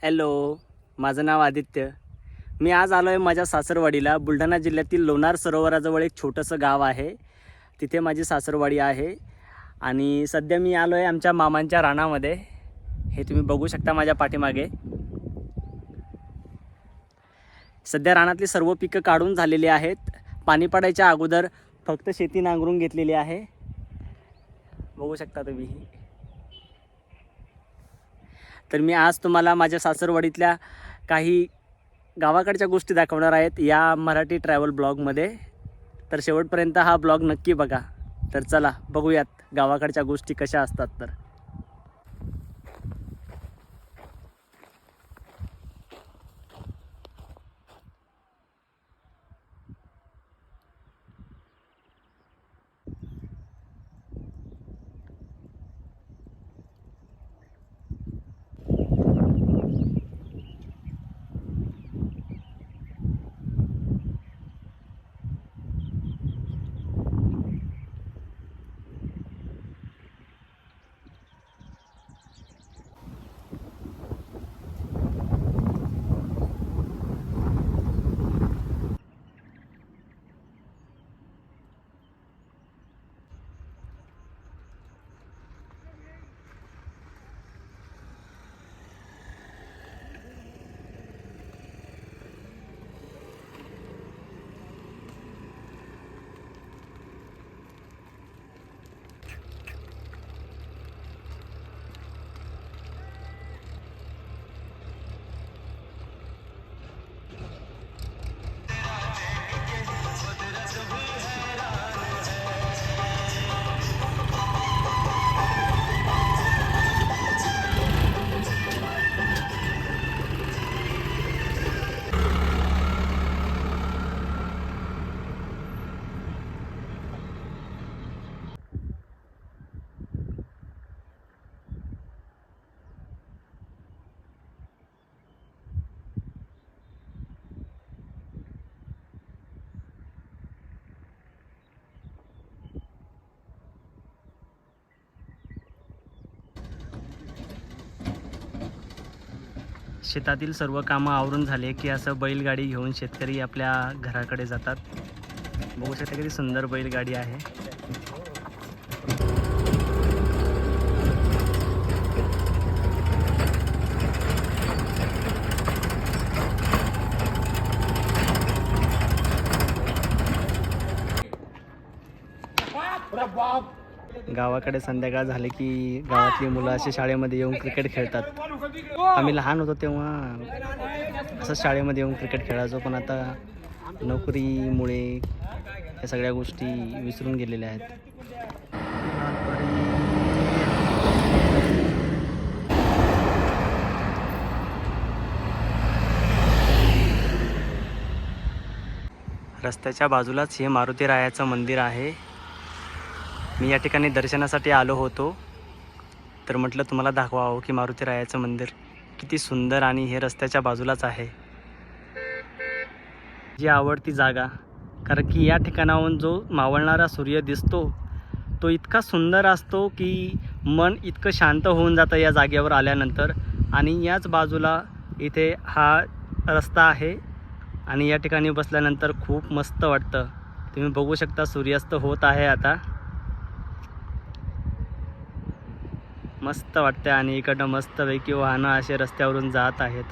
Hello, माझं नाव आदित्य. मी आज आलो आहे माझ्या सासरवाडीला. बुलढाणा जिल्ह्यातील लोणार सरोवराजवळ एक छोटंसं गाव आहे, तिथे माझी सासरवाडी आहे. आणि सध्या मी आलो आहे आमच्या मामांच्या रानामध्ये. हे तुम्ही बघू शकता माझ्या पाठीमागे. सध्या रानातली सर्व पिकं काढून झालेली आहेत. पाणी पडायच्या अगोदर फक्त शेती नांगरून घेतलेली आहे, बघू शकता तुम्ही. तर मी आज तुम्हाला माझ्या सासरवाडीतल्या काही गावाकडच्या गोष्टी दाखवणार आहेत या मराठी ट्रॅव्हल ब्लॉगमध्ये. तर शेवटपर्यंत हा ब्लॉग नक्की बघा. तर चला बघूयात गावाकडच्या गोष्टी कशा असतात. तर शेतातील सर्व कामं आवरून झाले की असं बैलगाडी घेऊन शेतकरी आपल्या घराकडे जातात. बघू शकता किती सुंदर बैलगाडी आहे. गावाकडे संध्याकाळ झाले की गावातली मुलं असे शाळेमध्ये येऊन क्रिकेट खेळतात. आम्ही लहान होतो तेव्हा असं शाळेमध्ये येऊन क्रिकेट खेळायचो, पण आता नोकरीमुळे या सगळ्या गोष्टी विसरून गेलेल्या आहेत. रस्त्याच्या बाजूलाच हे मारुतीरायाचं मंदिर आहे. मी या ठिकाणी दर्शनासाठी आलो होतो, तर म्हटलं तुम्हाला दाखवावं की मारुतीरायाचं मंदिर किती सुंदर आणि हे रस्त्याच्या बाजूलाच आहे. जी आवडती जागा, कारण की या ठिकाणाहून जो मावळणारा सूर्य दिसतो तो इतका सुंदर असतो की मन इतकं शांत होऊन जातं या जागेवर आल्यानंतर. आणि याच बाजूला इथे हा रस्ता आहे आणि या ठिकाणी बसल्यानंतर खूप मस्त वाटतं. तुम्ही बघू शकता सूर्यास्त होत आहे आता. मस्त वाटते आणि इकडनं मस्तपैकी वाहनं असे रस्त्यावरून जात आहेत.